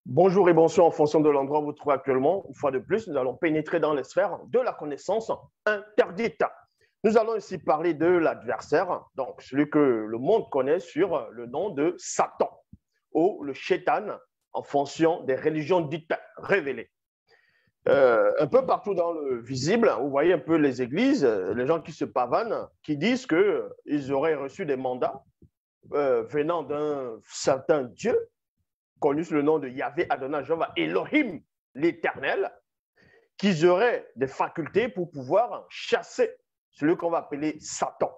Bonjour et bonsoir en fonction de l'endroit où vous vous trouvez actuellement. Une fois de plus, nous allons pénétrer dans les sphères de la connaissance interdite. Nous allons ici parler de l'adversaire, donc celui que le monde connaît sur le nom de Satan ou le Shaitan en fonction des religions dites révélées. Un peu partout dans le visible, vous voyez un peu les églises, les gens qui se pavanent, qui disent qu'ils auraient reçu des mandats venant d'un certain Dieu connu sous le nom de Yahvé Adonai Jéhovah Elohim, l'Éternel, qu'ils auraient des facultés pour pouvoir chasser celui qu'on va appeler Satan.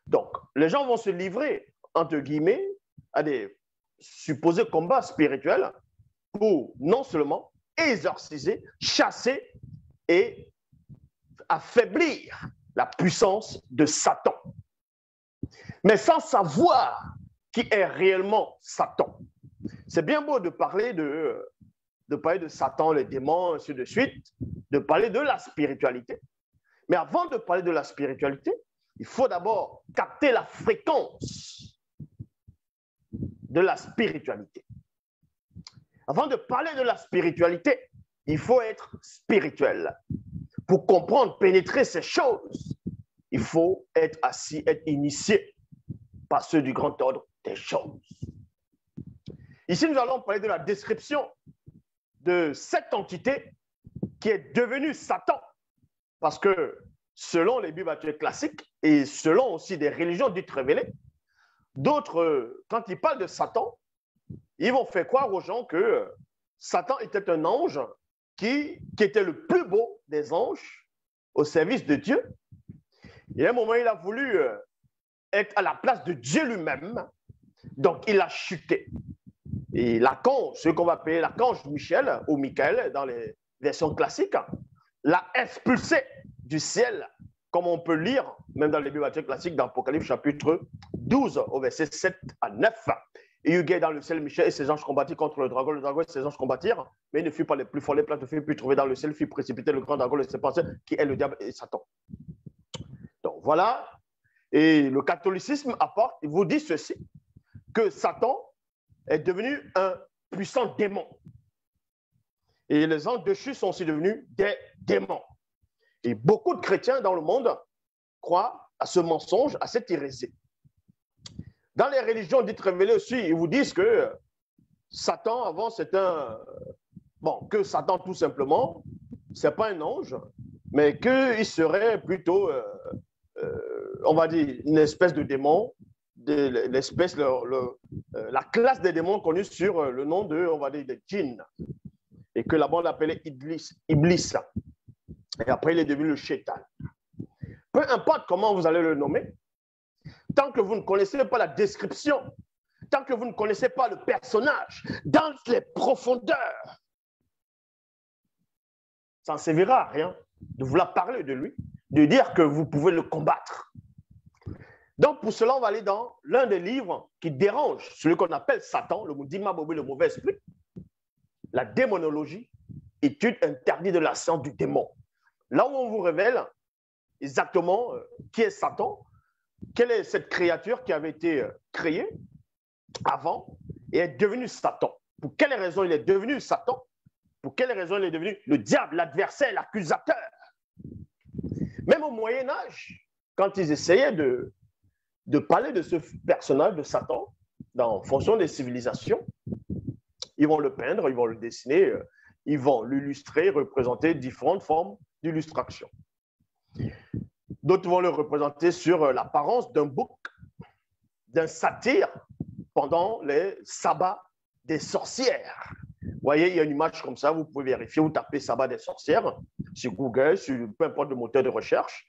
Donc, les gens vont se livrer, entre guillemets, à des supposés combats spirituels pour non seulement exorciser, chasser et affaiblir la puissance de Satan. Mais sans savoir qui est réellement Satan. C'est bien beau de parler de Satan, les démons, ainsi de suite, de parler de la spiritualité. Mais avant de parler de la spiritualité, il faut d'abord capter la fréquence de la spiritualité. Avant de parler de la spiritualité, il faut être spirituel. Pour comprendre, pénétrer ces choses, il faut être assis, être initié par ceux du grand ordre des choses. Ici, nous allons parler de la description de cette entité qui est devenue Satan. Parce que selon les bibles classiques et selon aussi des religions dites révélées, d'autres, quand ils parlent de Satan, ils vont faire croire aux gens que Satan était un ange qui était le plus beau des anges au service de Dieu. Et à un moment, il a voulu être à la place de Dieu lui-même. Donc, il a chuté. Et l'archange, ce qu'on va appeler l'archange Michel ou Michael dans les versions classiques, l'a expulsé du ciel, comme on peut lire, même dans les bibles classiques, dans l'Apocalypse chapitre 12, au verset 7 à 9. Et il y eut dans le ciel Michel et ses anges combattirent contre le dragon et ses anges combattirent, mais il ne fut pas les plus forts, les places ne furent plus trouvées dans le ciel, fit précipiter le grand dragon, le serpent, qui est le diable et Satan. Donc voilà, et le catholicisme apporte, il vous dit ceci, que Satan est devenu un puissant démon. Et les anges déchus sont aussi devenus des démons. Et beaucoup de chrétiens dans le monde croient à ce mensonge, à cette hérésie. Dans les religions dites révélées aussi, ils vous disent que Satan, avant, c'est un... Bon, que Satan, tout simplement, c'est pas un ange, mais qu'il serait plutôt, on va dire, une espèce de démon, la classe des démons connue sur le nom de, on va dire, des djinns. Et que là-bas, on l'appelait Iblis. Et après, il est devenu le Shaitan. Peu importe comment vous allez le nommer, tant que vous ne connaissez pas la description, tant que vous ne connaissez pas le personnage, dans les profondeurs, ça ne servira à rien de vouloir parler de lui, de dire que vous pouvez le combattre. Donc, pour cela, on va aller dans l'un des livres qui dérange celui qu'on appelle Satan, le Moudima Bobé, le mauvais esprit, la démonologie, étude interdite de la science du démon. Là où on vous révèle exactement qui est Satan, quelle est cette créature qui avait été créée avant et est devenue Satan. Pour quelles raisons il est devenu Satan? Pour quelles raisons il est devenu le diable, l'adversaire, l'accusateur? Même au Moyen-Âge, quand ils essayaient de parler de ce personnage de Satan, en fonction des civilisations, ils vont le peindre, ils vont le dessiner, ils vont l'illustrer, représenter différentes formes d'illustration. D'autres vont le représenter sur l'apparence d'un bouc, d'un satyre pendant les sabbats des sorcières. Vous voyez, il y a une image comme ça, vous pouvez vérifier, vous tapez sabbat des sorcières sur Google, sur peu importe le moteur de recherche.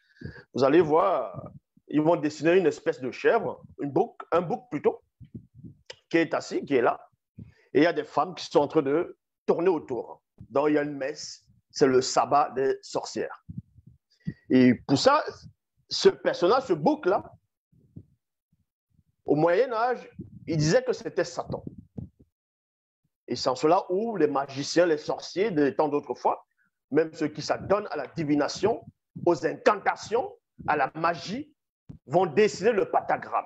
Vous allez voir, ils vont dessiner une espèce de chèvre, un bouc plutôt, qui est assis, qui est là. Et il y a des femmes qui sont en train de tourner autour. Donc, il y a une messe, c'est le sabbat des sorcières. Et pour ça, ce personnage, ce bouc-là, au Moyen-Âge, il disait que c'était Satan. Et c'est en cela où les magiciens, les sorciers, de tant d'autres fois, même ceux qui s'adonnent à la divination, aux incantations, à la magie, vont dessiner le pentagramme.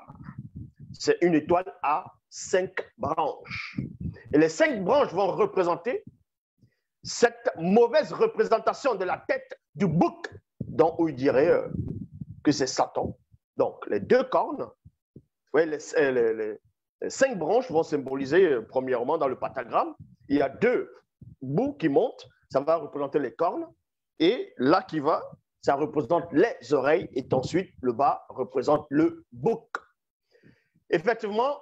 C'est une étoile à 5 branches. Et les 5 branches vont représenter cette mauvaise représentation de la tête du bouc, dont il dirait que c'est Satan. Donc, les 2 cornes, voyez, les 5 branches vont symboliser, premièrement, dans le pentagramme, il y a 2 bouts qui montent, ça va représenter les cornes, et là qui va, ça représente les oreilles, et ensuite, le bas représente le bouc. Effectivement,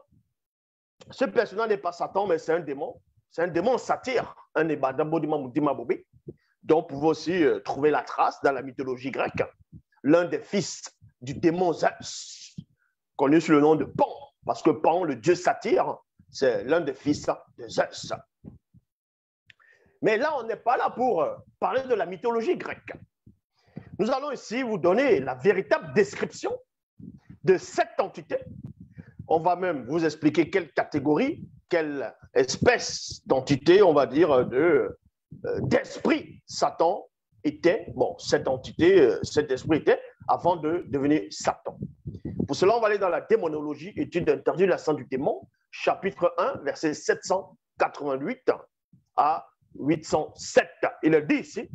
ce personnage n'est pas Satan, mais c'est un démon. C'est un démon satyre, un Ebadambo-Dimabobi, dont vous pouvez aussi trouver la trace dans la mythologie grecque. L'un des fils du démon Zeus, connu sous le nom de Pan, parce que Pan, le dieu satyre, c'est l'un des fils de Zeus. Mais là, on n'est pas là pour parler de la mythologie grecque. Nous allons ici vous donner la véritable description de cette entité. On va même vous expliquer quelle catégorie, quelle espèce d'entité, on va dire, d'esprit Satan était. Bon, cette entité, cet esprit était avant de devenir Satan. Pour cela, on va aller dans la démonologie, étude interdite de la sang du démon, chapitre 1, verset 788 à 807. Il dit ici,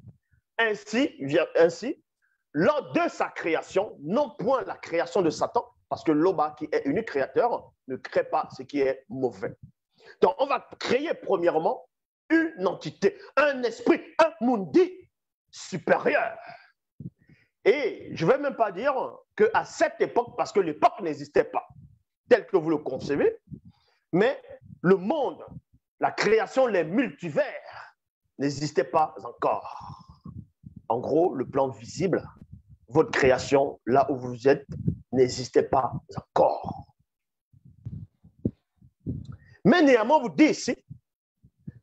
ainsi, lors de sa création, non point la création de Satan, parce que l'Oba, qui est unique créateur, ne crée pas ce qui est mauvais. Donc, on va créer premièrement une entité, un esprit, un mundi supérieur. Et je ne vais même pas dire qu'à cette époque, parce que l'époque n'existait pas tel que vous le concevez, mais le monde, la création, les multivers n'existaient pas encore. En gros, le plan visible, votre création, là où vous êtes, n'existait pas encore. Mais néanmoins, vous dites ici,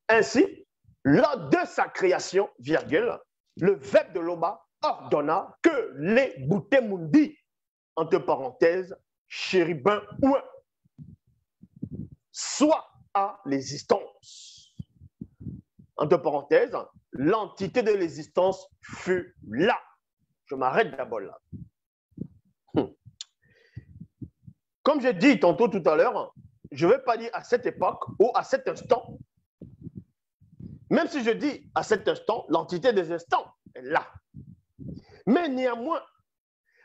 ainsi, lors de sa création, virgule, le Verbe de l'Oba ordonna que les Boutemundi, entre parenthèses, chérubins ou soient à l'existence. Entre parenthèses, l'entité de l'existence fut là. Je m'arrête d'abord là. Comme j'ai dit tantôt tout à l'heure, je ne vais pas dire à cette époque ou à cet instant. Même si je dis à cet instant, l'entité des instants est là. Mais néanmoins,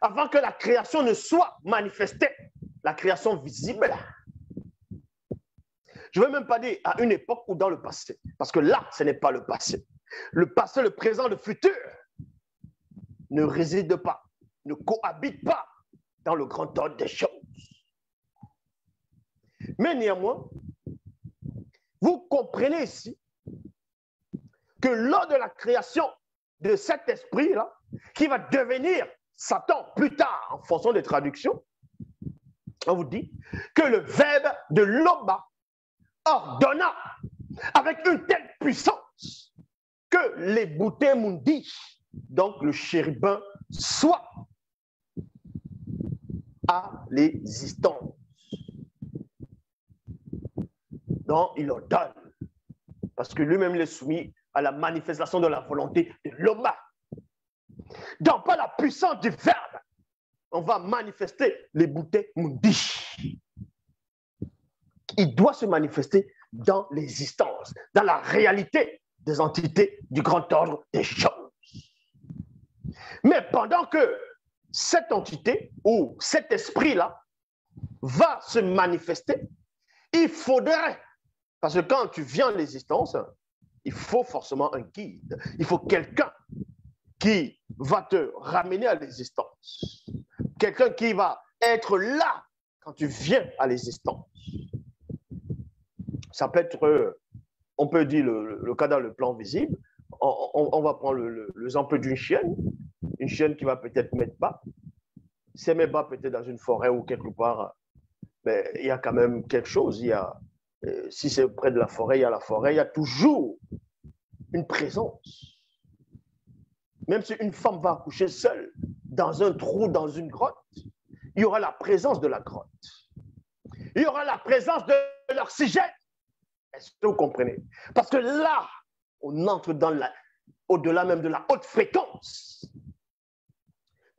avant que la création ne soit manifestée, la création visible, je ne vais même pas dire à une époque ou dans le passé, parce que là, ce n'est pas le passé. Le passé, le présent, le futur ne résident pas, ne cohabitent pas dans le grand ordre des choses. Mais néanmoins, vous comprenez ici que lors de la création de cet esprit-là, qui va devenir Satan plus tard en fonction des traductions, on vous dit que le Verbe de l'Oba ordonna avec une telle puissance que les Boutemundi, donc le chérubin, soit à l'existence. Donc, il ordonne, parce que lui-même il est soumis à la manifestation de la volonté de l'Oba. Donc, par la puissance du Verbe, on va manifester les Boutemundi. Il doit se manifester dans l'existence, dans la réalité des entités du grand ordre des choses. Mais pendant que cette entité ou cet esprit-là va se manifester, il faudrait, parce que quand tu viens à l'existence, il faut forcément un guide. Il faut quelqu'un qui va te ramener à l'existence. Quelqu'un qui va être là quand tu viens à l'existence. Ça peut être, on peut dire le cas dans le plan visible. On va prendre l'exemple d'une chienne. Une chienne qui va peut-être mettre bas. Si elle met bas peut-être dans une forêt ou quelque part, mais il y a quand même quelque chose. Il y a, si c'est près de la forêt, il y a la forêt. Il y a toujours une présence. Même si une femme va accoucher seule dans un trou, dans une grotte, il y aura la présence de la grotte. Il y aura la présence de l'oxygène. Est-ce que vous comprenez? Parce que là, on entre dans au-delà même de la haute fréquence.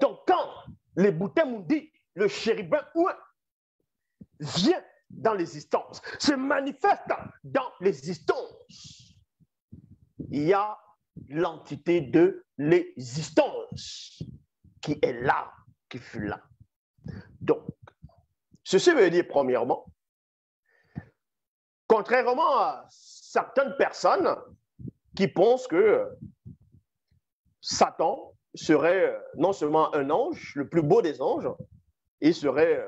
Donc, quand les Boutemundi, le chérubin vient dans l'existence, se manifeste dans l'existence. Il y a l'entité de l'existence qui est là, qui fut là. Donc, ceci veut dire, premièrement, contrairement à certaines personnes qui pensent que Satan serait non seulement un ange, le plus beau des anges, il serait,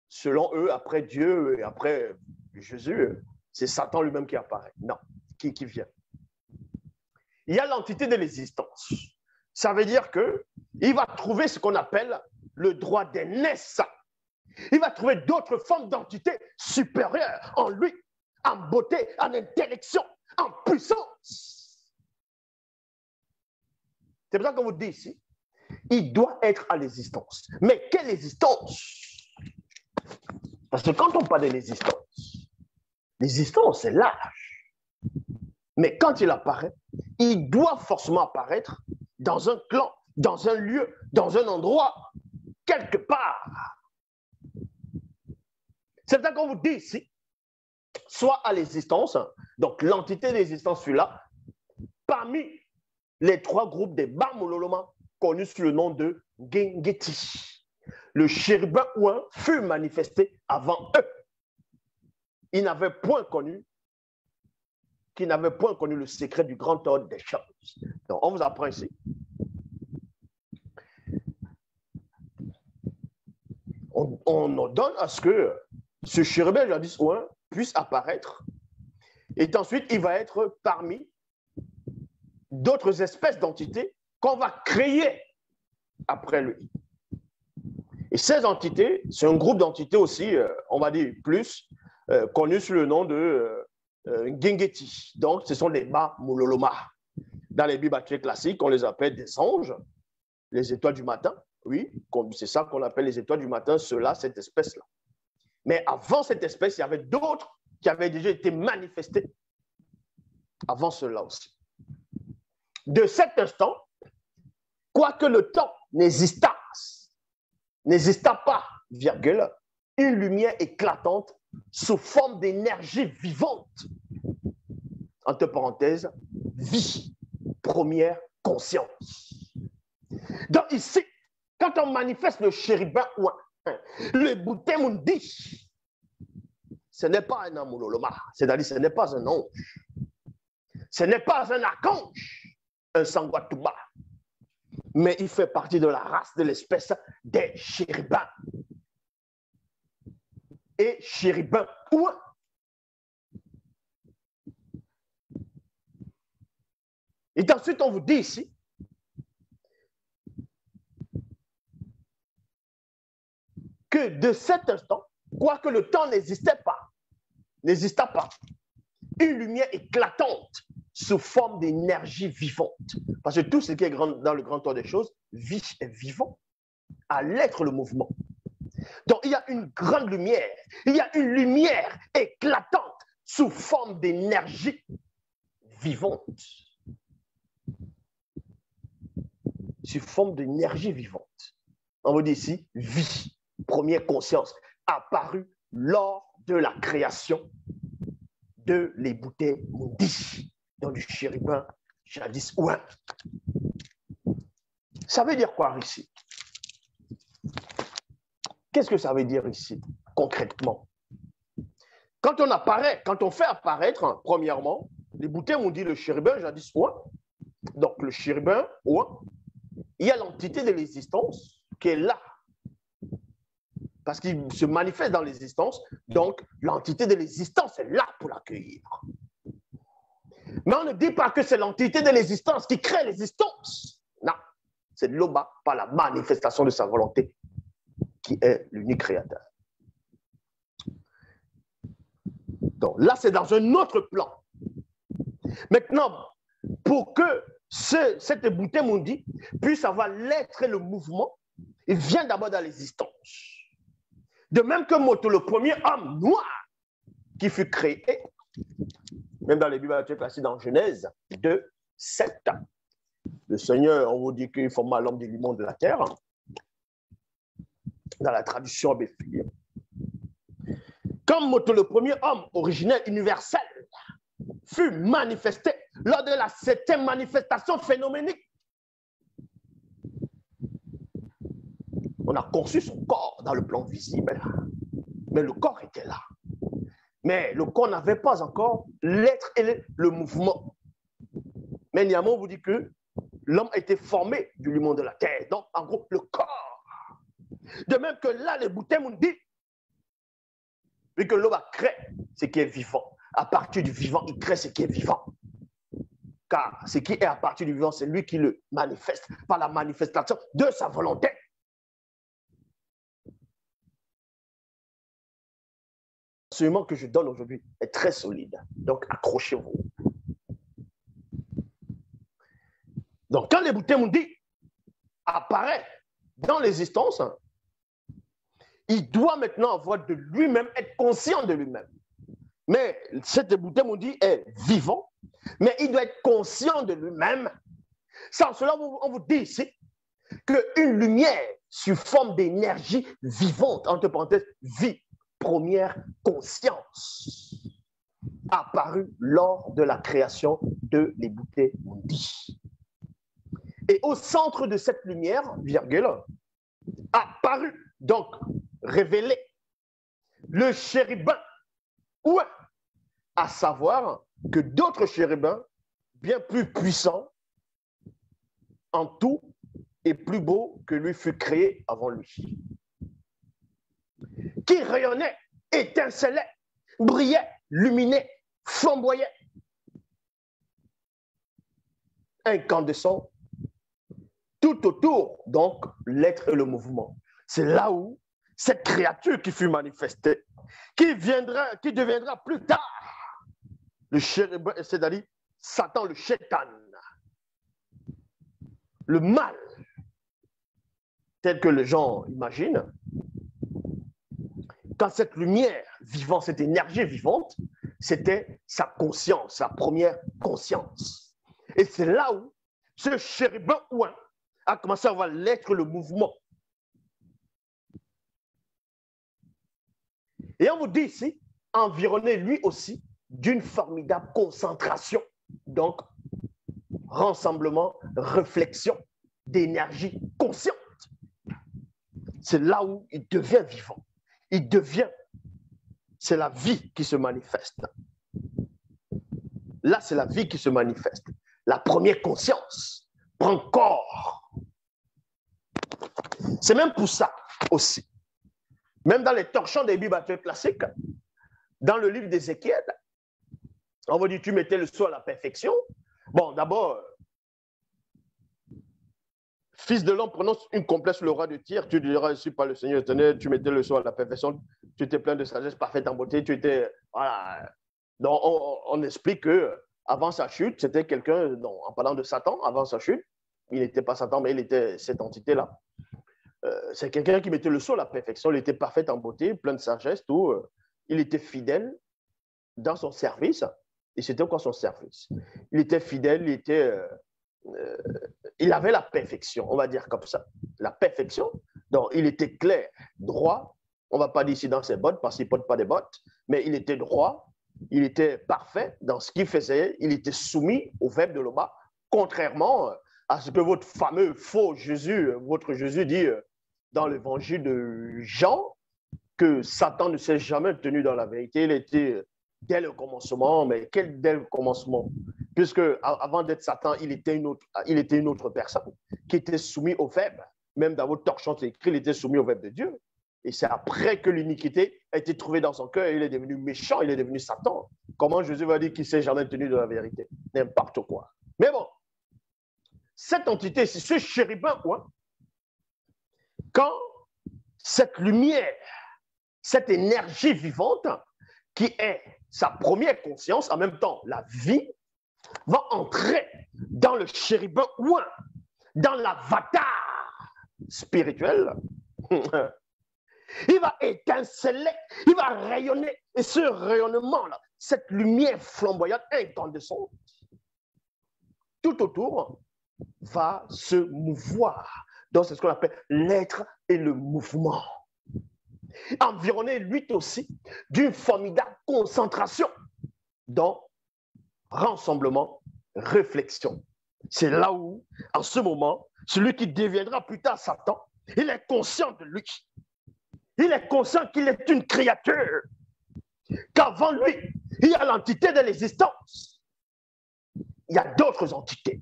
selon eux, après Dieu et après Jésus, c'est Satan lui-même qui apparaît. Non, qui vient. Il y a l'entité de l'existence. Ça veut dire qu'il va trouver ce qu'on appelle le droit d'aînesse. Il va trouver d'autres formes d'entité supérieures en lui, en beauté, en intellection, en puissance. C'est pour ça qu'on vous dit ici, il doit être à l'existence. Mais quelle existence? Parce que quand on parle de l'existence, c'est large. Mais quand il apparaît, il doit forcément apparaître dans un clan, dans un lieu, dans un endroit, quelque part. C'est ça qu'on vous dit ici. Soit à l'existence, donc l'entité d'existence fut là, parmi les trois groupes des Bamololoma, connus sous le nom de Gengeti. Le chérubin ouin fut manifesté avant eux. Ils n'avaient point connu le secret du grand ordre des choses. Donc, on vous apprend ici. On ordonne à ce que ce chérubin jadis ouin puisse apparaître. Et ensuite, il va être parmi d'autres espèces d'entités qu'on va créer après lui. Et ces entités, c'est un groupe d'entités aussi, on va dire plus, connu sous le nom de Gengeti. Donc, ce sont les Bamololoma. Dans les Bibles classiques, on les appelle des anges, les étoiles du matin. Oui, c'est ça qu'on appelle les étoiles du matin, ceux-là, cette espèce-là. Mais avant cette espèce, il y avait d'autres qui avaient déjà été manifestés avant cela aussi. De cet instant, quoique le temps n'exista pas, virgule, une lumière éclatante sous forme d'énergie vivante, entre parenthèses, vie, première conscience. Donc ici, quand on manifeste le chérubin ouin, le Boutemundi, ce n'est pas un Amuloloma, c'est-à-dire ce n'est pas un ange, ce n'est pas un archange, un Sangwatuba, mais il fait partie de la race, de l'espèce des chérubins. Et chérubin ouin. Et ensuite, on vous dit ici, que de cet instant, quoique le temps n'exista pas, une lumière éclatante sous forme d'énergie vivante. Parce que tout ce qui est dans le grand ordre des choses, vie est vivant, à l'être le mouvement. Donc il y a une grande lumière, il y a une lumière éclatante sous forme d'énergie vivante. Sous forme d'énergie vivante. On vous dit ici, vie, première conscience, apparue lors de la création de l'Ebouté Mundi, dans du chérubin jadis ouin. Ça veut dire quoi ici? Qu'est-ce que ça veut dire ici, concrètement? Quand on apparaît, quand on fait apparaître, premièrement, l'Ebouté Mundi, le chérubin jadis ouin, donc le chérubin ouin, il y a l'entité de l'existence qui est là, parce qu'il se manifeste dans l'existence, donc l'entité de l'existence est là pour l'accueillir. Mais on ne dit pas que c'est l'entité de l'existence qui crée l'existence. Non, c'est l'Oba, par la manifestation de sa volonté, qui est l'unique créateur. Donc là, c'est dans un autre plan. Maintenant, pour que cette Bouté Mundi puisse avoir l'être et le mouvement, il vient d'abord dans l'existence. De même que Moto, le premier homme noir qui fut créé, même dans les Bibles classiques dans Genèse 2, 7. Le Seigneur, on vous dit qu'il forma l'homme du limon de la terre, dans la tradition abéphile. Comme le premier homme originel universel fut manifesté lors de la septième manifestation phénoménique. On a conçu son corps dans le plan visible, mais le corps était là. Mais le corps n'avait pas encore l'être et le mouvement. Mais néanmoins, on vous dit que l'homme a été formé du limon de la terre. Donc, en gros, le corps. De même que là, les bouteilles m'ont dit, vu que l'homme a créé ce qui est vivant. À partir du vivant, il crée ce qui est vivant. Car ce qui est à partir du vivant, c'est lui qui le manifeste par la manifestation de sa volonté. L'enseignement que je donne aujourd'hui est très solide. Donc, accrochez-vous. Donc, quand les bouteilles m'ont dit apparaît dans l'existence, il doit maintenant avoir de lui-même, être conscient de lui-même. Mais cette bouteille m'ont dit est vivant, mais il doit être conscient de lui-même. Sans cela, on vous dit ici qu'une lumière sous forme d'énergie vivante, entre parenthèses, vie, première conscience, apparue lors de la création de les bouteilles Mundi. Et au centre de cette lumière, virgule, apparut, donc révélé, le chérubin, ou à savoir que d'autres chérubins, bien plus puissants, en tout et plus beaux que lui fut créé avant lui, qui rayonnait, étincelait, brillait, luminait, flamboyait, incandescent, tout autour, donc, l'être et le mouvement. C'est là où cette créature qui fut manifestée, qui deviendra plus tard le chérubin, c'est-à-dire Satan, le Shaitan, le mal, tel que les gens imaginent. Quand cette lumière vivante, cette énergie vivante, c'était sa conscience, sa première conscience. Et c'est là où ce chérubin ouin a commencé à voir l'être, le mouvement. Et on vous dit ici, environné lui aussi d'une formidable concentration. Donc, rassemblement, réflexion d'énergie consciente. C'est là où il devient vivant. Il devient, c'est la vie qui se manifeste. Là, c'est la vie qui se manifeste. La première conscience prend corps. C'est même pour ça aussi. Même dans les torchons des Bibles classiques, dans le livre d'Ézéchiel, on va dire tu mettais le sceau à la perfection. Bon, d'abord, fils de l'homme, prononce une complète sur le roi de Tyr, tu diras, je ne suis pas le Seigneur éternel, tu mettais le sceau à la perfection, tu étais plein de sagesse, parfaite en beauté, tu étais, voilà. Donc, on explique que avant sa chute, c'était quelqu'un, en parlant de Satan, avant sa chute, il n'était pas Satan, mais il était cette entité-là. C'est quelqu'un qui mettait le sceau à la perfection, il était parfait en beauté, plein de sagesse, tout. Il était fidèle dans son service. Et c'était quoi son service? Il était fidèle, il avait la perfection, on va dire comme ça. La perfection. Donc, il était clair, droit. On ne va pas dire ici dans ses bottes, parce qu'il ne porte pas des bottes, mais il était droit, il était parfait dans ce qu'il faisait, il était soumis au verbe de l'Oba, contrairement à ce que votre fameux faux Jésus, votre Jésus dit dans l'évangile de Jean, que Satan ne s'est jamais tenu dans la vérité. Il était dès le commencement, mais quel dès le commencement? Puisque avant d'être Satan, il était une autre personne qui était soumise au verbe. Même dans votre torchon, c'est écrit, il était soumis au verbe de Dieu. Et c'est après que l'iniquité a été trouvée dans son cœur, il est devenu méchant, il est devenu Satan. Comment Jésus va dire qu'il ne s'est jamais tenu de la vérité? N'importe quoi. Mais bon, cette entité, c'est ce chérubin, quoi. Quand cette lumière, cette énergie vivante, qui est sa première conscience, en même temps la vie, va entrer dans le chérubin ouin, dans l'avatar spirituel. Il va étinceler, il va rayonner. Et ce rayonnement-là, cette lumière flamboyante, incandescente, tout autour, va se mouvoir. Donc, c'est ce qu'on appelle l'être et le mouvement. environné lui aussi d'une formidable concentration dans rassemblement, réflexion. C'est là où, en ce moment, celui qui deviendra plus tard Satan, il est conscient de lui. Il est conscient qu'il est une créature, qu'avant lui, il y a l'entité de l'existence. Il y a d'autres entités.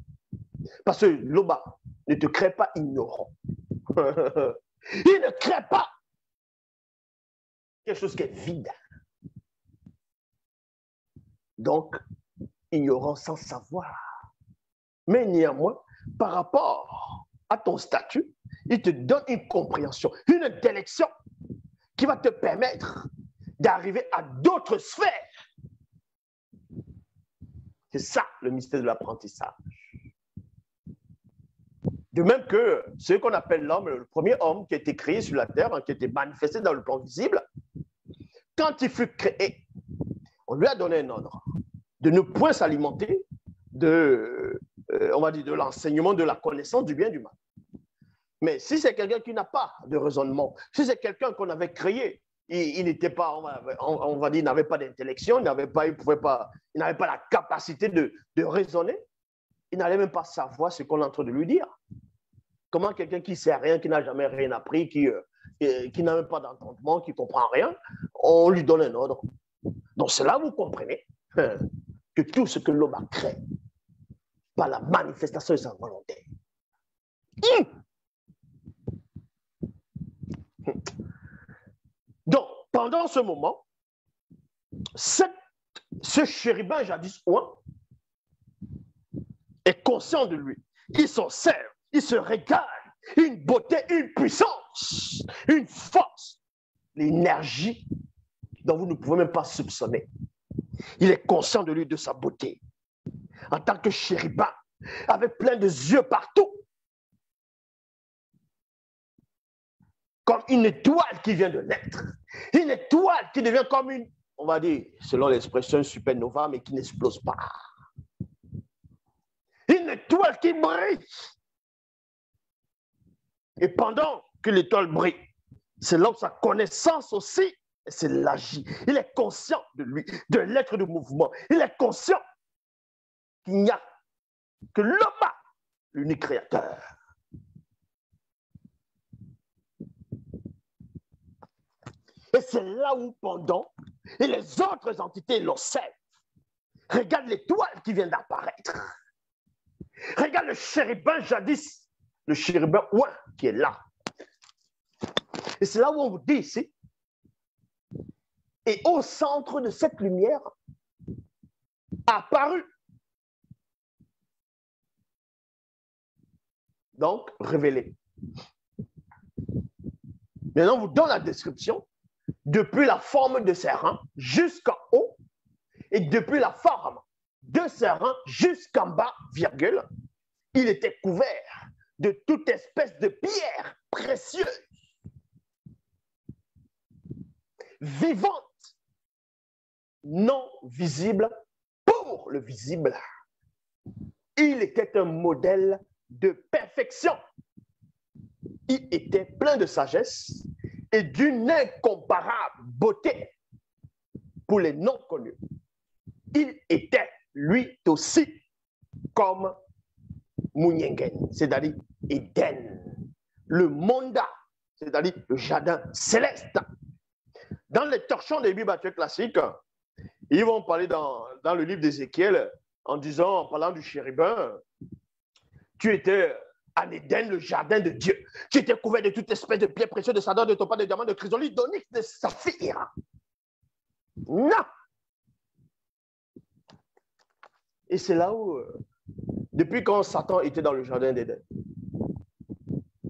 Parce que l'Oba ne te crée pas ignorant. Il ne crée pas quelque chose qui est vide. Donc, ignorant sans savoir. Mais néanmoins, par rapport à ton statut, il te donne une compréhension, une intellection qui va te permettre d'arriver à d'autres sphères. C'est ça le mystère de l'apprentissage. De même que ce qu'on appelle l'homme, le premier homme qui a été créé sur la terre, qui a été manifesté dans le plan visible, quand il fut créé, on lui a donné un ordre de ne point s'alimenter de, on va dire, de l'enseignement, de la connaissance du bien et du mal. Mais si c'est quelqu'un qui n'a pas de raisonnement, si c'est quelqu'un qu'on avait créé, il n'était pas, on va dire, il n'avait pas d'intellection, il n'avait pas la capacité de raisonner, il n'allait même pas savoir ce qu'on est en train de lui dire. Comment quelqu'un qui ne sait rien, qui n'a jamais rien appris, qui n'a même pas d'entendement, qui ne comprend rien, on lui donne un ordre. Donc c'est là où vous comprenez que tout ce que l'homme a créé par la manifestation de sa volonté. Donc, pendant ce moment, ce chérubin jadis ouin est conscient de lui. Il s'en sert, il se régale, une beauté, une puissance, une force, l'énergie dont vous ne pouvez même pas soupçonner. Il est conscient de lui, de sa beauté. En tant que chérubin, avec plein de yeux partout, comme une étoile qui vient de naître, une étoile qui devient comme une, on va dire, selon l'expression supernova, mais qui n'explose pas. Une étoile qui brille. Et pendant que l'étoile brille, c'est là où sa connaissance aussi, c'est l'agit. Il est conscient de lui, de l'être de mouvement. Il est conscient qu'il n'y a que l'homme, l'unique créateur. Et c'est là où, pendant, et les autres entités l'observent. Regarde l'étoile qui vient d'apparaître. Regarde le chérubin jadis, le chérubin ouin qui est là. Et c'est là où on vous dit ici. Et au centre de cette lumière, apparu. Donc, révélé. Maintenant, on vous donne la description. Depuis la forme de ses reins jusqu'en haut et depuis la forme de ses reins jusqu'en bas, virgule, il était couvert de toute espèce de pierres précieuses, vivantes, non visibles pour le visible. Il était un modèle de perfection. Il était plein de sagesse et d'une incomparable beauté pour les non-connus. Il était, lui aussi, comme Munyengen, c'est-à-dire Éden, le Monda, c'est-à-dire le jardin céleste. Dans les torchons des Bibles classiques, ils vont parler dans le livre d'Ézéchiel en parlant du chérubin, tu étais en Éden, le jardin de Dieu. Tu étais couvert de toute espèce de pierres précieuses, de sardines, de topaz, de diamants, de chrysolite, d'onyx, de saphir. Non! Et c'est là où, depuis quand Satan était dans le jardin d'Éden,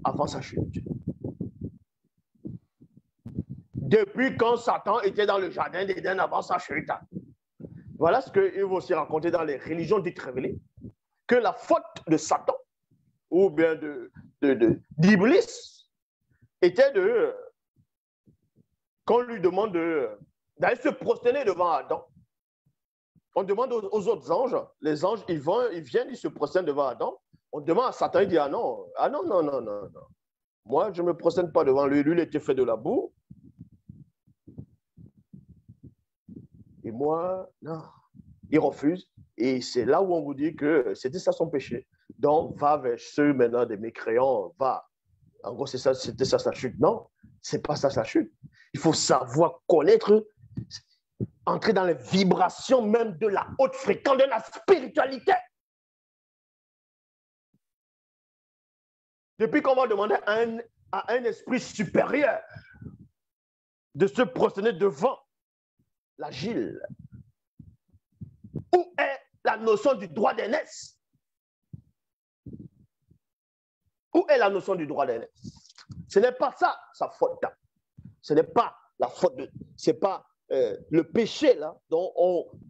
avant sa chute, depuis quand Satan était dans le jardin d'Éden avant sa chute, voilà ce qu'il va aussi raconter dans les religions dites révélées, que la faute de Satan, ou bien d'Iblis, était qu'on lui demande d'aller se prosterner devant Adam. On demande aux autres anges, les anges, ils viennent, ils se prosternent devant Adam. On demande à Satan, il dit, ah non. Moi, je ne me prosterne pas devant lui. Lui, il était fait de la boue. moi, non. Il refuse. Et c'est là où on vous dit que c'était ça son péché. Donc, va vers ceux maintenant des mécréants, va. En gros, c'était ça sa chute. Non, c'est pas ça sa chute. Il faut savoir connaître, entrer dans les vibrations même de la haute fréquence, de la spiritualité. Depuis qu'on va demander à un esprit supérieur de se prosterner devant l'agile, où est la notion du droit d'aînesse? Où est la notion du droit d'aînesse? Ce n'est pas ça, sa faute. Ce n'est pas la faute de... Ce n'est pas le péché là dont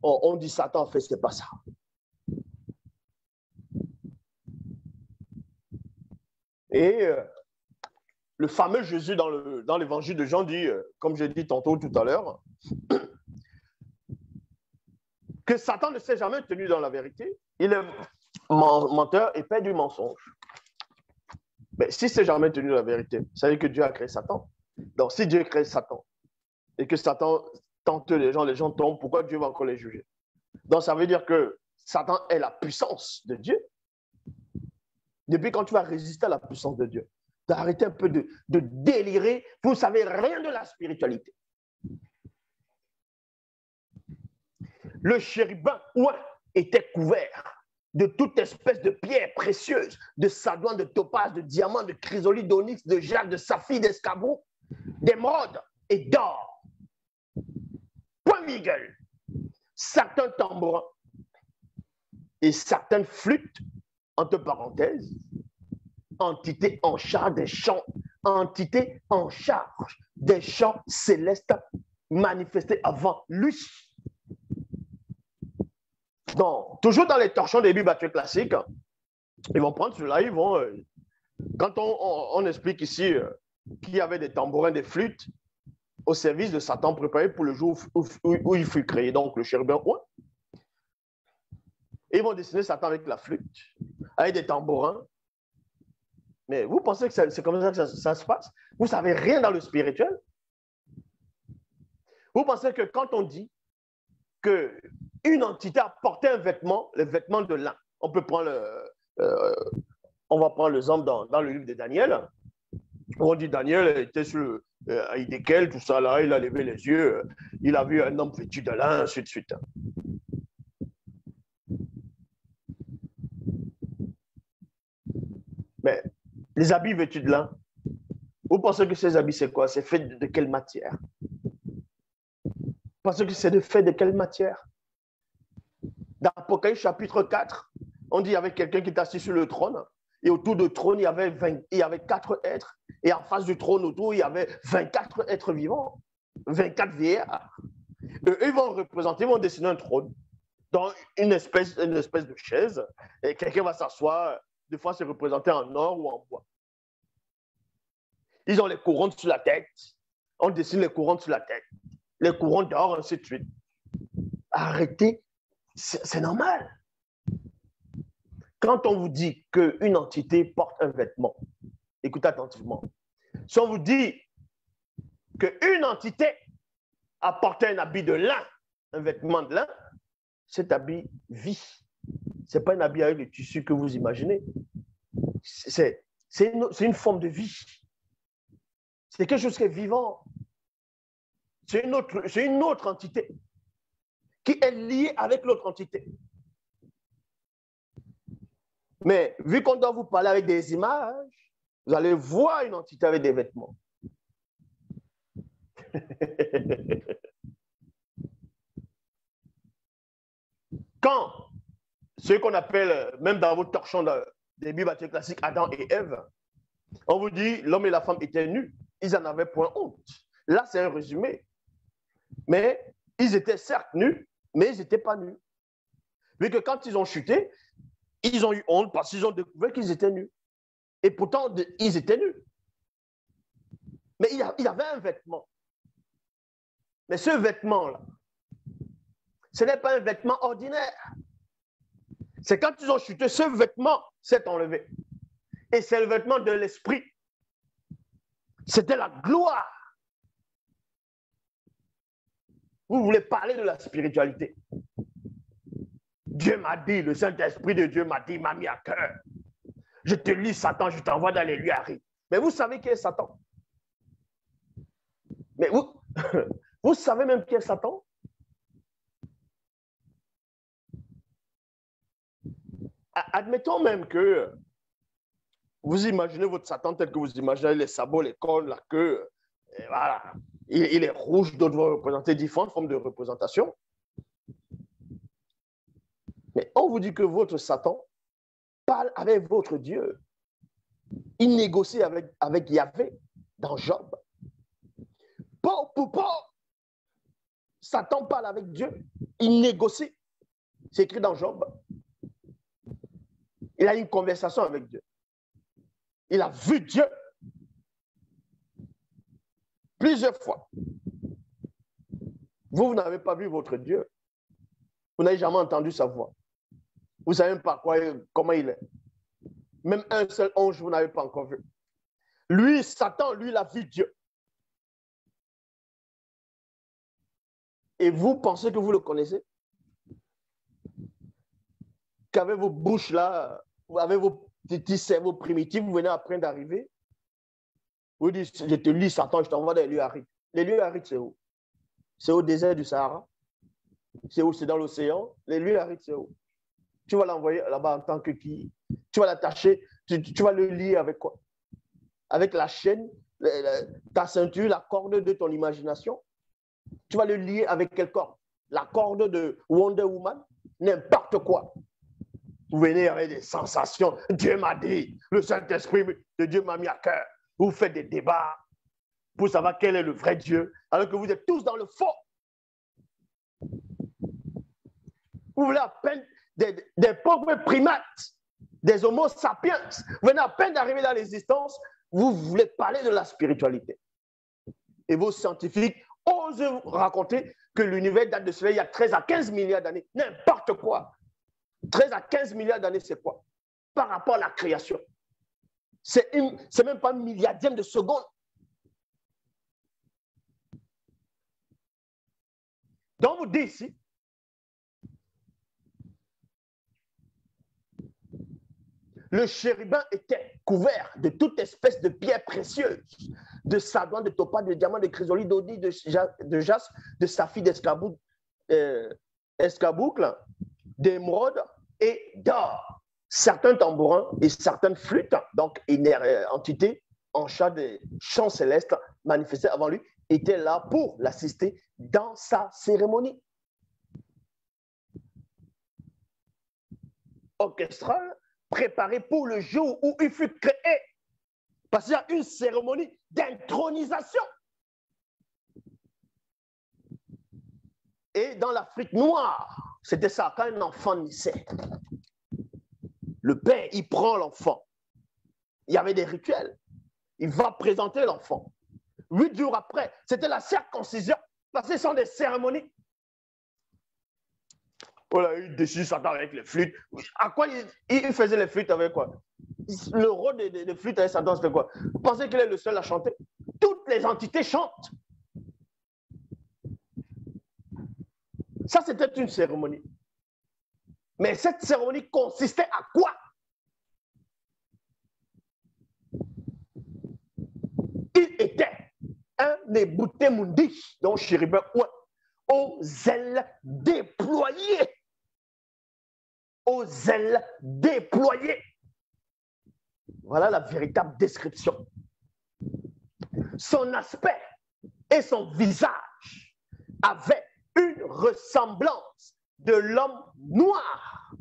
on dit Satan en fait, ce n'est pas ça. Et le fameux Jésus dans l'évangile de Jean dit, comme j'ai dit tantôt tout à l'heure, que Satan ne s'est jamais tenu dans la vérité. Il est menteur et père du mensonge. Mais si c'est jamais tenu dans la vérité, ça veut dire que Dieu a créé Satan. Donc si Dieu crée Satan et que Satan tente les gens tombent, pourquoi Dieu va encore les juger? Donc ça veut dire que Satan est la puissance de Dieu. Depuis quand tu vas résister à la puissance de Dieu, d'arrêter un peu de délirer, vous ne savez rien de la spiritualité. Le chérubin ouin était couvert de toute espèce de pierres précieuses, de sadoine, de topaz, de diamants, de chrysolite, d'onyx, de jade, de saphir, d'escabeau, d'émeraude et d'or. Point virgule. Certains tambourins et certaines flûtes, entre parenthèses, entité en charge des chants, entité en charge des chants célestes manifestés avant lui. Donc, toujours dans les torchons des Bibles classiques, ils vont prendre cela, ils vont... quand on explique ici qu'il y avait des tambourins, des flûtes au service de Satan préparés pour le jour où il fut créé, donc le chérubin ouin. Ils vont dessiner Satan avec la flûte, avec des tambourins. Mais vous pensez que c'est comme ça que ça se passe? Vous ne savez rien dans le spirituel? Vous pensez que quand on dit qu'une entité a porté un vêtement, le vêtement de lin, on peut prendre on va prendre l'exemple dans le livre de Daniel. On dit Daniel était sur Haïdékel, tout ça là, il a levé les yeux, il a vu un homme vêtu de lin, ainsi de suite. Mais les habits vêtus de lin, vous pensez que ces habits c'est quoi? C'est fait de quelle matière? Parce que c'est fait de quelle matière? Dans Apocalypse chapitre 4, on dit qu'il y avait quelqu'un qui était assis sur le trône, et autour du trône, il y avait 4 êtres, et en face du trône autour, il y avait 24 êtres vivants, 24 vieillards. Eux, ils vont représenter, ils vont dessiner un trône dans une espèce de chaise, et quelqu'un va s'asseoir, des fois c'est représenté en or ou en bois. Ils ont les couronnes sur la tête, on dessine les couronnes sur la tête, les couronnes d'or, ainsi de suite. Arrêtez, c'est normal. Quand on vous dit qu'une entité porte un vêtement, écoutez attentivement. Si on vous dit qu'une entité a porté un habit de lin, un vêtement de lin, cet habit vit. Ce n'est pas un habit avec le tissu que vous imaginez. C'est une forme de vie. C'est quelque chose qui est vivant. C'est une autre entité qui est liée avec l'autre entité. Mais vu qu'on doit vous parler avec des images, vous allez voir une entité avec des vêtements. Quand ce qu'on appelle, même dans votre torchon des Bibles classiques, Adam et Ève, on vous dit l'homme et la femme étaient nus. Ils n'en avaient point honte. Là, c'est un résumé. Mais ils étaient certes nus, mais ils n'étaient pas nus. Vu que quand ils ont chuté, ils ont eu honte parce qu'ils ont découvert qu'ils étaient nus. Et pourtant, ils étaient nus. Mais il y avait un vêtement. Mais ce vêtement-là, ce n'est pas un vêtement ordinaire. C'est quand ils ont chuté, ce vêtement s'est enlevé. Et c'est le vêtement de l'esprit. C'était la gloire. Vous voulez parler de la spiritualité. Dieu m'a dit, le Saint-Esprit de Dieu m'a dit, m'a mis à cœur. Je te lis Satan, je t'envoie dans les lieux. Mais vous savez qui est Satan? Mais vous savez même qui est Satan? Admettons même que vous imaginez votre Satan tel que vous imaginez les sabots, les cornes, la queue. Et voilà. Il est rouge, d'autres vont représenter différentes formes de représentation. Mais on vous dit que votre Satan parle avec votre Dieu. Il négocie avec Yahvé dans Job. Pas pour pas. Satan parle avec Dieu. Il négocie. C'est écrit dans Job. Il a une conversation avec Dieu. Il a vu Dieu plusieurs fois. Vous n'avez pas vu votre Dieu. Vous n'avez jamais entendu sa voix. Vous ne savez même pas comment il est. Même un seul ange, vous n'avez pas encore vu. Lui, Satan, lui, il a vu Dieu. Et vous pensez que vous le connaissez? Qu'avec vos bouches là, avec vos petits cerveaux primitifs, vous venez après d'arriver. Vous dites, je te lis Satan, je t'envoie dans les lieux arides. Les lieux arides, c'est où? C'est au désert du Sahara. C'est où? C'est dans l'océan. Les lieux arides, c'est où? Tu vas l'envoyer là-bas en tant que qui? Tu vas l'attacher, tu vas le lier avec quoi? Avec la chaîne, ta ceinture, la corde de ton imagination. Tu vas le lier avec quelle corde? La corde de Wonder Woman? N'importe quoi. Vous venez avec des sensations. Dieu m'a dit, le Saint-Esprit de Dieu m'a mis à cœur. Vous faites des débats pour savoir quel est le vrai Dieu, alors que vous êtes tous dans le faux. Vous voulez à peine des pauvres primates, des homo sapiens. Vous venez à peine d'arriver dans l'existence, vous voulez parler de la spiritualité. Et vos scientifiques osent vous raconter que l'univers date de cela il y a 13 à 15 milliards d'années. N'importe quoi. 13 à 15 milliards d'années, c'est quoi? Par rapport à la création. C'est même pas un milliardième de seconde. Donc, vous dites ici, le chérubin était couvert de toute espèce de pierres précieuses, de sardoine, de topaz, de diamant, de chrysolite, d'odie, de jaspe, de saphir, d'escarboucle, d'émeraude et d'or. Certains tambourins et certaines flûtes, donc une entité en chant céleste manifestée avant lui, étaient là pour l'assister dans sa cérémonie orchestrale préparée pour le jour où il fut créé. Parce qu'il y a une cérémonie d'intronisation. Et dans l'Afrique noire, c'était ça, quand un enfant naissait, le père, il prend l'enfant. Il y avait des rituels. Il va présenter l'enfant. 8 jours après, c'était la circoncision. Parce que ce sont des cérémonies. Voilà, il décide Satan avec les flûtes. À quoi il faisait les flûtes avec quoi? Le rôle des flûtes avec Satan, c'était quoi? Vous pensez qu'il est le seul à chanter? Toutes les entités chantent. Ça, c'était une cérémonie. Mais cette cérémonie consistait à quoi? Il était un Nebouté-Mundi, donc chérubin, aux ailes déployées. Aux ailes déployées. Voilà la véritable description. Son aspect et son visage avaient une ressemblance de l'homme noir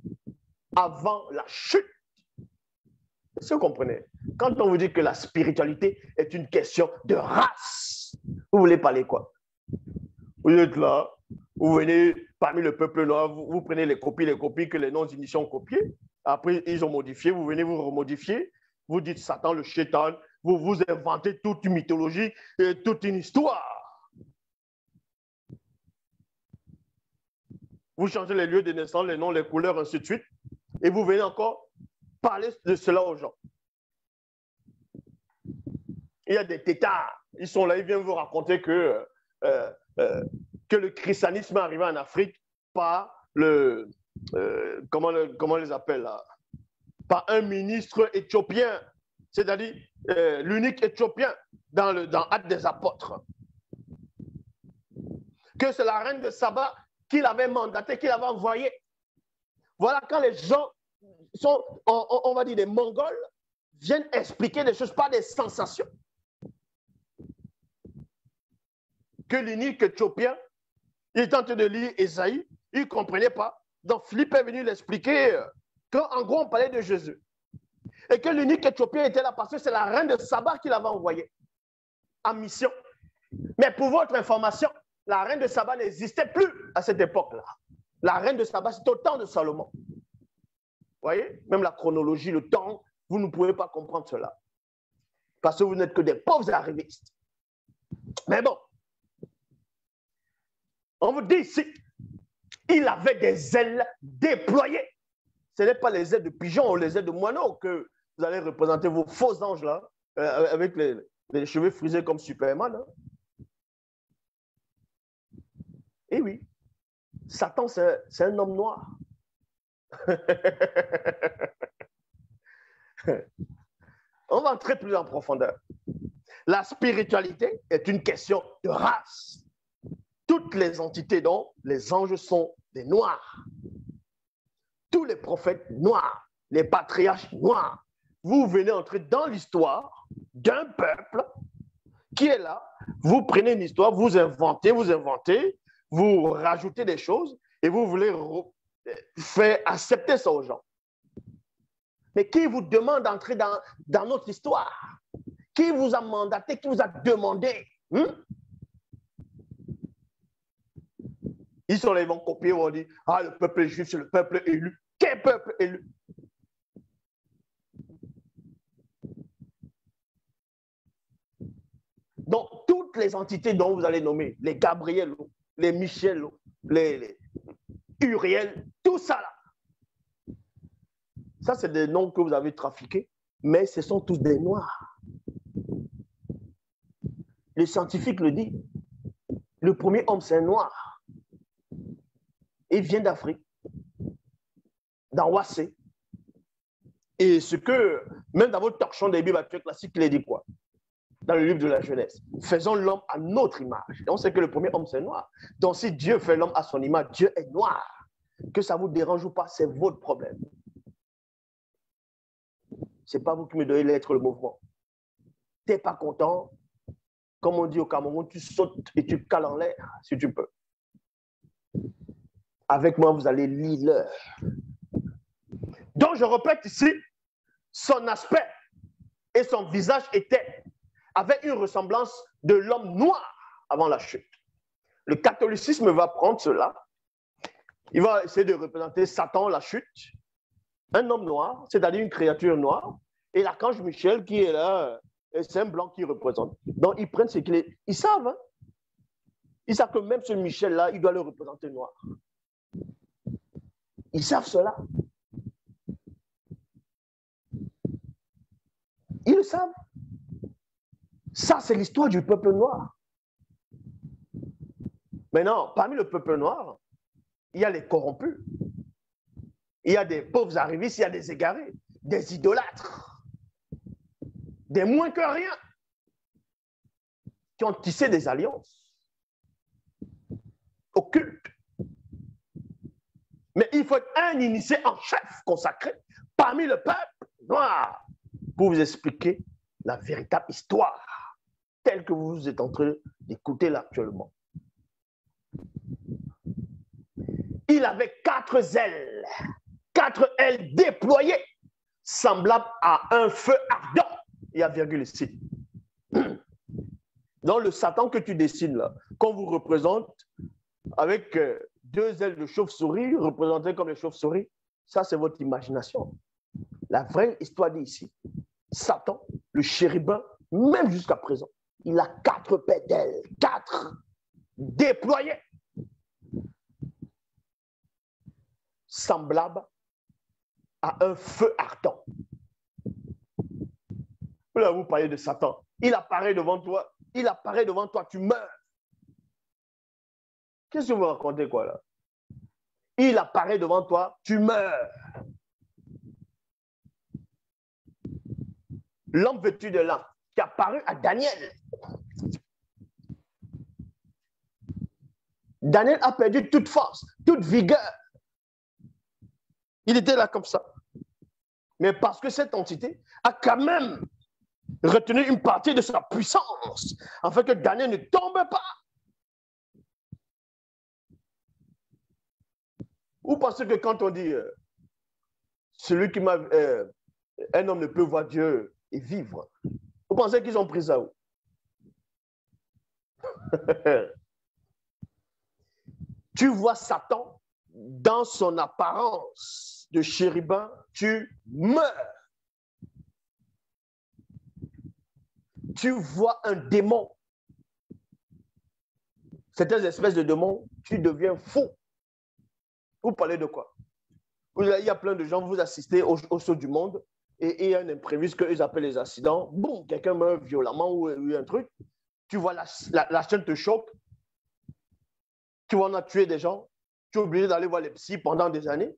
avant la chute. Est-ce que vous comprenez? Quand on vous dit que la spiritualité est une question de race, vous voulez parler quoi? Vous êtes là, vous venez parmi le peuple noir, vous prenez les copies que les non-initiés ont copiées. Après, ils ont modifié, vous venez vous remodifier. Vous dites Satan, le Chétan, vous inventez toute une mythologie et toute une histoire. Vous changez les lieux de naissance, les noms, les couleurs, ainsi de suite. Et vous venez encore parler de cela aux gens. Il y a des tétards, ils sont là, ils viennent vous raconter que que le christianisme est arrivé en Afrique par le, comment on les appelle là, par un ministre éthiopien, c'est-à-dire l'unique éthiopien dans Actes des Apôtres. Que c'est la reine de Saba qui l'avait mandaté, qui l'avait envoyé. Voilà quand les gens sont, on va dire, des Mongols, viennent expliquer des choses, pas des sensations. Que l'unique éthiopien, il est en train de lire Ésaïe, il ne comprenait pas. Donc Philippe est venu l'expliquer qu'en gros on parlait de Jésus. Et que l'unique éthiopien était là parce que c'est la reine de Saba qui l'avait envoyé en mission. Mais pour votre information, la reine de Saba n'existait plus à cette époque-là. La reine de Saba, c'est au temps de Salomon. Vous voyez, même la chronologie, le temps, vous ne pouvez pas comprendre cela. Parce que vous n'êtes que des pauvres arrivistes. Mais bon, on vous dit ici, il avait des ailes déployées. Ce n'est pas les ailes de pigeon ou les ailes de moineau que vous allez représenter vos faux anges là, avec les cheveux frisés comme Superman. Hein. Et oui, Satan, c'est un homme noir. On va entrer plus en profondeur. La spiritualité est une question de race. Toutes les entités dont les anges sont des noirs. Tous les prophètes noirs, les patriarches noirs. Vous venez entrer dans l'histoire d'un peuple qui est là. Vous prenez une histoire, vous inventez, vous rajoutez des choses et vous voulez faire accepter ça aux gens. Mais qui vous demande d'entrer dans notre histoire? Qui vous a mandaté, qui vous a demandé? Ils sont là, ils vont copier, ils vont dire, ah, le peuple juif, c'est le peuple élu. Quel peuple élu? Donc, toutes les entités dont vous allez nommer, les Gabriel, les Michel, les Uriel, tout ça là. Ça, c'est des noms que vous avez trafiqués, mais ce sont tous des noirs. Les scientifiques le disent. Le premier homme, c'est un noir. Il vient d'Afrique, dans Wassé. Et ce que, même dans votre talk show des Bibles classiques, il est dit quoi? Dans le livre de la Genèse. Faisons l'homme à notre image. Et on sait que le premier homme, c'est noir. Donc, si Dieu fait l'homme à son image, Dieu est noir. Que ça vous dérange ou pas, c'est votre problème. Ce n'est pas vous qui me donnez l'être, le mouvement. Tu n'es pas content. Comme on dit au Cameroun, tu sautes et tu cales en l'air, si tu peux. Avec moi, vous allez lire l'heure. Donc, je répète ici, son aspect et son visage avaient une ressemblance de l'homme noir avant la chute. Le catholicisme va prendre cela. Il va essayer de représenter Satan, la chute, un homme noir, c'est-à-dire une créature noire, et l'archange Michel qui est là, c'est un blanc qui représente. Donc, ils prennent ce qu'il est. Ils savent, hein? Ils savent que même ce Michel-là, il doit le représenter noir. Ils savent cela. Ils le savent. Ça, c'est l'histoire du peuple noir. Maintenant, parmi le peuple noir, il y a les corrompus. Il y a des pauvres arrivistes, il y a des égarés, des idolâtres, des moins que rien, qui ont tissé des alliances occultes. Mais il faut être un initié en chef consacré parmi le peuple noir pour vous expliquer la véritable histoire telle que vous êtes en train d'écouter là actuellement. Il avait 4 ailes. 4 ailes déployées, semblables à un feu ardent. Il y a virgule ici. Dans le Satan que tu dessines là, qu'on vous représente avec 2 ailes de chauve-souris, représentées comme les chauves-souris, ça c'est votre imagination. La vraie histoire dit ici, Satan, le chérubin, même jusqu'à présent, il a 4 paires d'ailes, 4 déployées, semblables à un feu ardent. Là, vous parlez de Satan. Il apparaît devant toi, tu meurs. Qu'est-ce que vous racontez quoi là? Il apparaît devant toi, tu meurs. L'homme vêtu de lin qui apparut à Daniel. Daniel a perdu toute force, toute vigueur. Il était là comme ça. Mais parce que cette entité a quand même retenu une partie de sa puissance, afin que Daniel ne tombe pas. Ou parce que quand on dit celui qui m'a un homme ne peut voir Dieu et vivre, vous pensez qu'ils ont pris ça où? Tu vois Satan dans son apparence de chérubin, tu meurs. Tu vois un démon. Certaines espèces de démons, tu deviens fou. Vous parlez de quoi? Il y a plein de gens, vous assistez au saut du monde et il y a un imprévu, qu'eux appellent les accidents. Boum, quelqu'un meurt violemment ou un truc. Tu vois la chaîne te choque. Tu vois, on a tué des gens. Tu es obligé d'aller voir les psys pendant des années.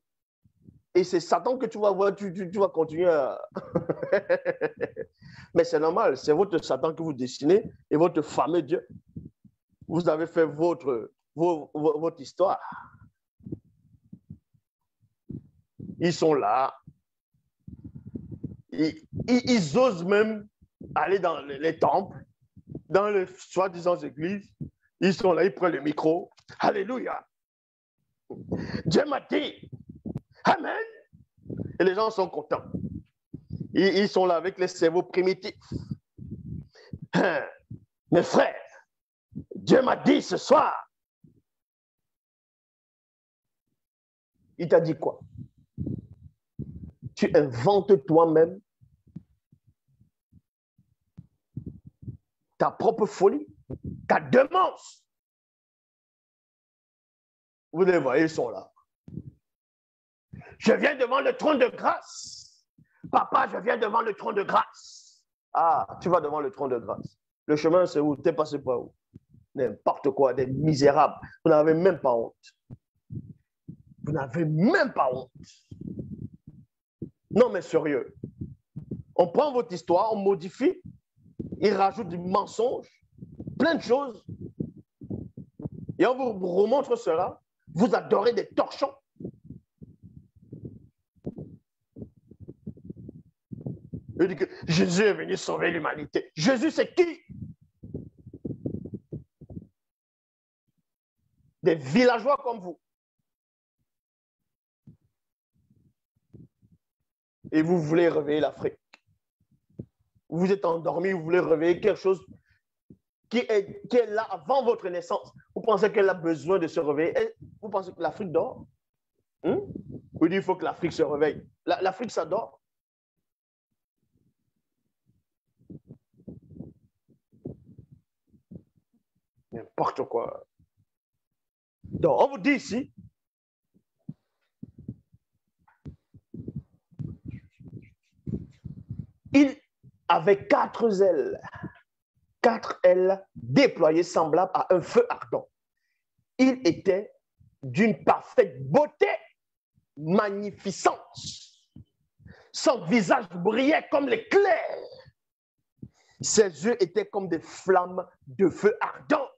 Et c'est Satan que tu vas voir, tu vas continuer à... Mais c'est normal, c'est votre Satan que vous dessinez et votre fameux Dieu. Vous avez fait votre histoire. Ils sont là. Ils osent même aller dans les temples, dans les soi-disant églises. Ils sont là, ils prennent le micro. Alléluia. Dieu m'a dit. Amen. Et les gens sont contents. Ils sont là avec les cerveaux primitifs. Mes frères, Dieu m'a dit ce soir. Il t'a dit quoi? Tu inventes toi-même ta propre folie, ta démence. Vous les voyez, ils sont là. Je viens devant le trône de grâce. Papa, je viens devant le trône de grâce. Ah, tu vas devant le trône de grâce. Le chemin, c'est où? Tu es passé par où? N'importe quoi, des misérables. Vous n'avez même pas honte. Vous n'avez même pas honte. Non, mais sérieux. On prend votre histoire, on modifie, il rajoute du mensonge, plein de choses. Et on vous remontre cela. Vous adorez des torchons. Il dit que Jésus est venu sauver l'humanité. Jésus, c'est qui? Des villageois comme vous. Et vous voulez réveiller l'Afrique. Vous êtes endormi, vous voulez réveiller quelque chose qui est là avant votre naissance. Vous pensez qu'elle a besoin de se réveiller? Vous pensez que l'Afrique dort? Vous dites qu'il faut que l'Afrique se réveille. L'Afrique, ça dort. N'importe quoi. Donc, on vous dit ici, il avait 4 ailes. 4 ailes déployées semblables à un feu ardent. Il était d'une parfaite beauté, magnificence. Son visage brillait comme l'éclair. Ses yeux étaient comme des flammes de feu ardent.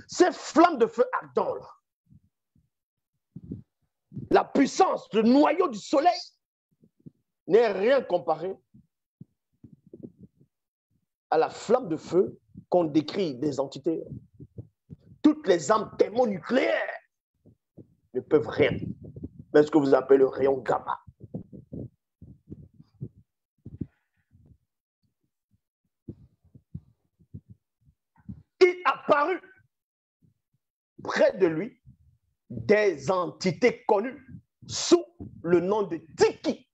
Ces flammes de feu ardent, là, la puissance, le noyau du soleil n'est rien comparé à la flamme de feu qu'on décrit des entités. Toutes les armes thermonucléaires ne peuvent rien. Mais ce que vous appelez le rayon gamma. Il apparut près de lui des entités connues sous le nom de Tiki,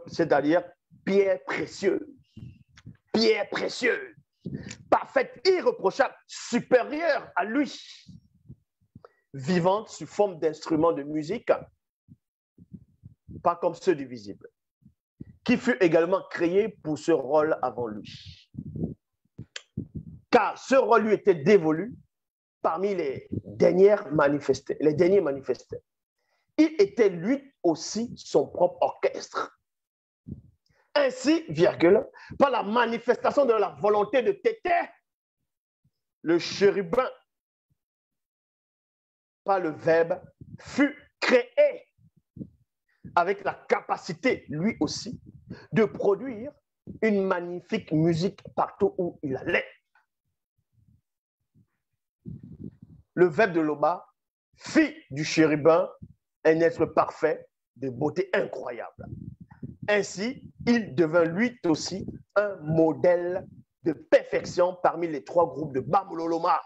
c'est-à-dire pierre précieuse. Pierre précieuse, parfaite, irréprochable, supérieure à lui, vivante sous forme d'instruments de musique, pas comme ceux du visible, qui fut également créé pour ce rôle avant lui. car ce rôle lui était dévolu parmi les derniers manifestés. Il était lui aussi son propre orchestre. Ainsi, virgule, par la manifestation de la volonté de Tété, le chérubin, par le Verbe, fut créé avec la capacité, lui aussi, de produire une magnifique musique partout où il allait. Le Verbe de Loba fit du chérubin un être parfait, de beauté incroyable. Ainsi, il devint lui aussi un modèle de perfection parmi les trois groupes de Bamololoma,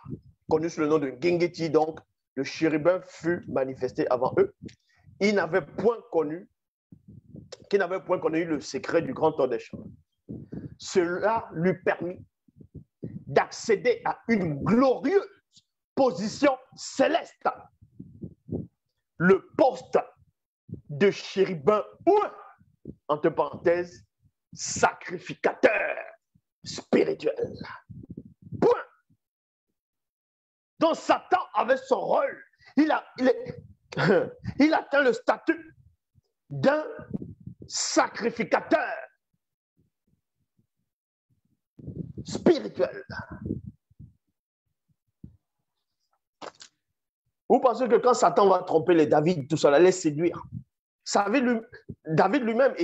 connus sous le nom de Ngengeti. Donc, le chérubin fut manifesté avant eux. Qui n'avait point connu le secret du grand temps des choses. Cela lui permit d'accéder à une glorieuse position céleste. Le poste de chérubin ou, entre parenthèses, sacrificateur spirituel. Point. Donc Satan avait son rôle. Il atteint le statut d'un sacrificateur spirituel. Vous pensez que quand Satan va tromper les David, tout ça, les séduire, David lui-même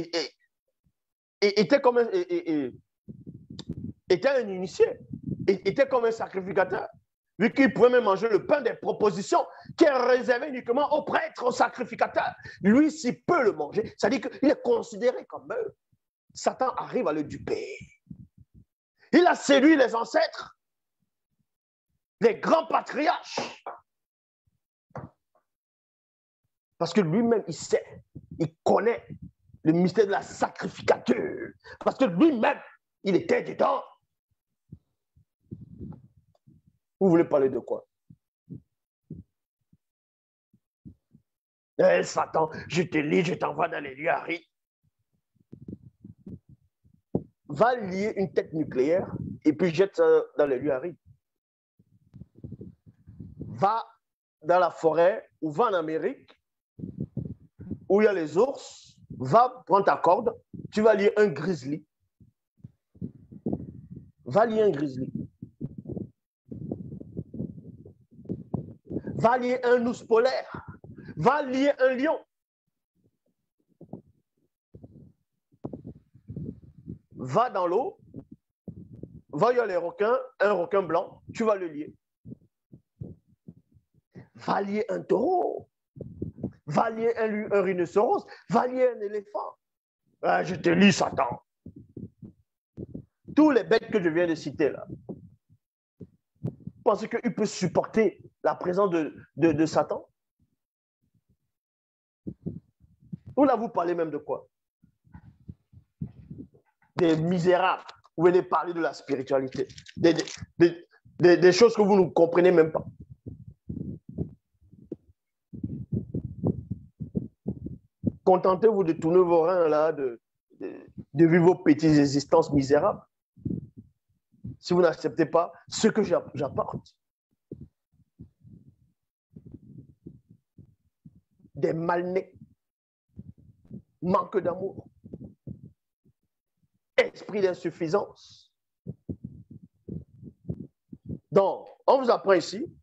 était comme était un initié, était comme un sacrificateur, vu qu'il pouvait même manger le pain des propositions qui est réservé uniquement aux prêtres, aux sacrificateurs. Lui, s'il peut le manger, ça dit qu'il est considéré comme eux. Satan arrive à le duper. Il a séduit les ancêtres, les grands patriarches. Parce que lui-même, il sait, il connaît le mystère de la sacrificature. Parce que lui-même, il était dedans. Vous voulez parler de quoi? Satan, je te lis, je t'envoie dans les lieux arides. Va lier une tête nucléaire et puis jette ça dans les lieux arides. Va dans la forêt ou va en Amérique où il y a les ours, va prendre ta corde, tu vas lier un grizzly. Va lier un grizzly. Va lier un ours polaire. Va lier un lion. Va dans l'eau, va il y a les requins, un requin blanc, tu vas le lier. Va lier un taureau. Va lier un rhinocéros, va lier un éléphant. Ah, je te lis, Satan. Tous les bêtes que je viens de citer là, pensez qu'il peut supporter la présence de Satan? Ou là, vous parlez même de quoi? Des misérables. Vous venez parler de la spiritualité. Des choses que vous ne comprenez même pas. Contentez-vous de tourner vos reins là, de vivre vos petites existences misérables. Si vous n'acceptez pas ce que j'apporte. Des mal-nés, manque d'amour, esprit d'insuffisance. Donc, on vous apprend ici.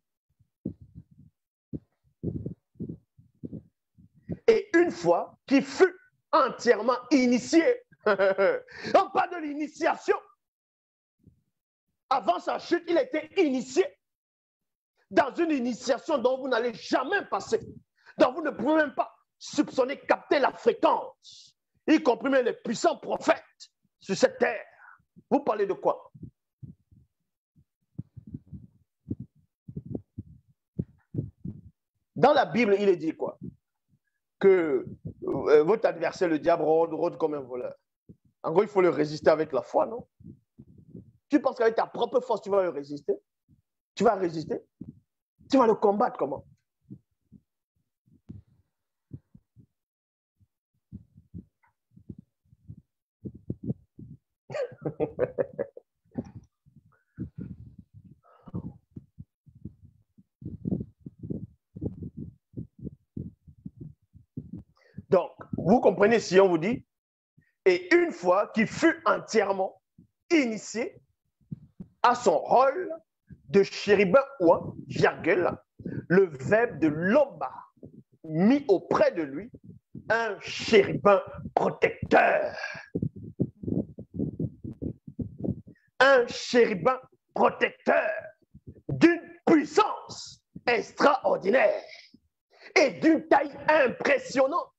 Et une fois qu'il fut entièrement initié, on parle de l'initiation. Avant sa chute, il était initié dans une initiation dont vous n'allez jamais passer, dont vous ne pouvez même pas soupçonner, capter la fréquence, y compris même les puissants prophètes sur cette terre. Vous parlez de quoi? Dans la Bible, il est dit quoi? Que votre adversaire, le diable, rôde comme un voleur. En gros, il faut le résister avec la foi, non? Tu penses qu'avec ta propre force, tu vas le résister? Tu vas résister? Tu vas le combattre comment? Vous comprenez si on vous dit, et une fois qu'il fut entièrement initié à son rôle de chérubin ouin, virgule, le verbe de Loba mis auprès de lui un chérubin protecteur. Un chérubin protecteur d'une puissance extraordinaire et d'une taille impressionnante.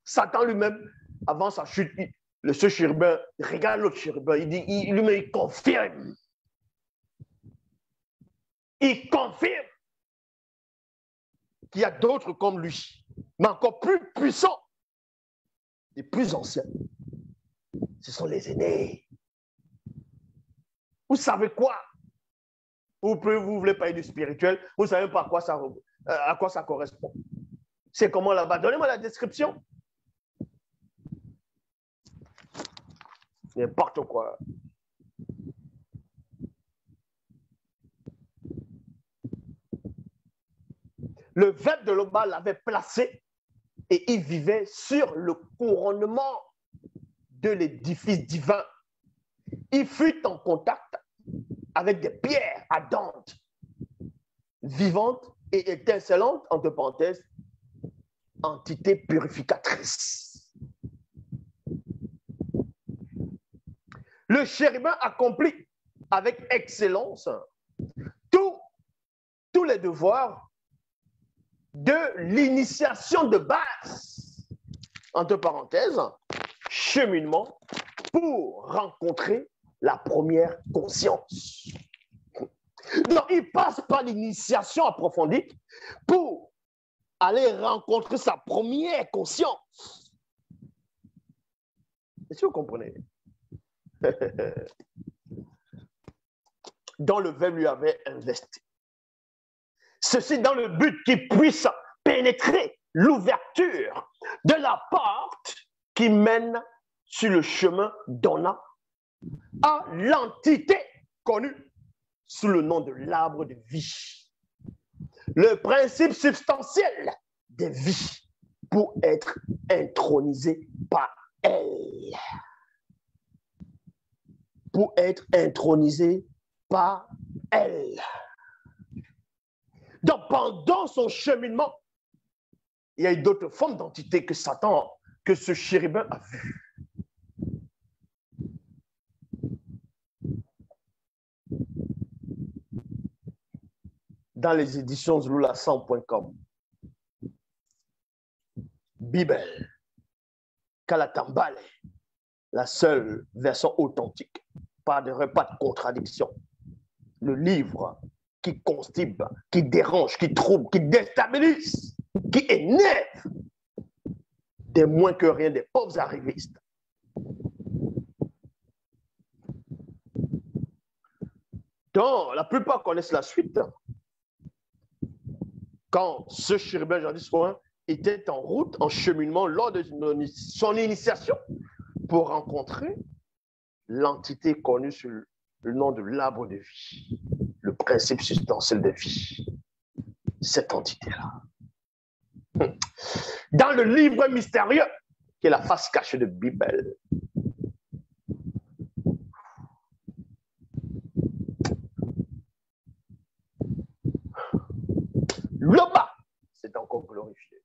Satan lui-même, avant sa chute, ce chérubin regarde l'autre chérubin, il confirme. Il confirme qu'il y a d'autres comme lui, mais encore plus puissants et plus anciens. Ce sont les aînés. Vous savez quoi? Vous ne voulez pas être du spirituel, vous ne savez pas à quoi ça correspond. C'est comment là-bas? Donnez-moi la description. N'importe quoi. Le verbe de Loba l'avait placé et il vivait sur le couronnement de l'édifice divin. Il fut en contact avec des pierres ardentes, vivantes et étincelantes, entre parenthèses, entité purificatrice. Le chérubin accomplit avec excellence tous les devoirs de l'initiation de base, entre parenthèses, cheminement pour rencontrer la première conscience. Donc, il passe par l'initiation approfondie pour aller rencontrer sa première conscience. Est-ce que vous comprenez? Dont le verbe lui avait investi. Ceci dans le but qu'il puisse pénétrer l'ouverture de la porte qui mène sur le chemin donnant à l'entité connue sous le nom de l'arbre de vie. Le principe substantiel des vies pour être intronisé par elle. Pour être intronisé par elle. Donc, pendant son cheminement, il y a eu d'autres formes d'entités que Satan, que ce chérubin a vues. Dans les éditions zlula100.com, Bible, Kalatambale, la seule version authentique, pas de contradiction. Le livre qui constipe, qui dérange, qui trouble, qui déstabilise, qui énerve des moins que rien des pauvres arrivistes. Donc, la plupart connaissent la suite. Quand ce chérubin, j'en dis souvent, était en route, en cheminement lors de son initiation pour rencontrer l'entité connue sous le nom de l'arbre de vie, le principe substantiel de vie, cette entité-là. Dans le livre mystérieux, qui est la face cachée de Bible, Loba s'est encore glorifié.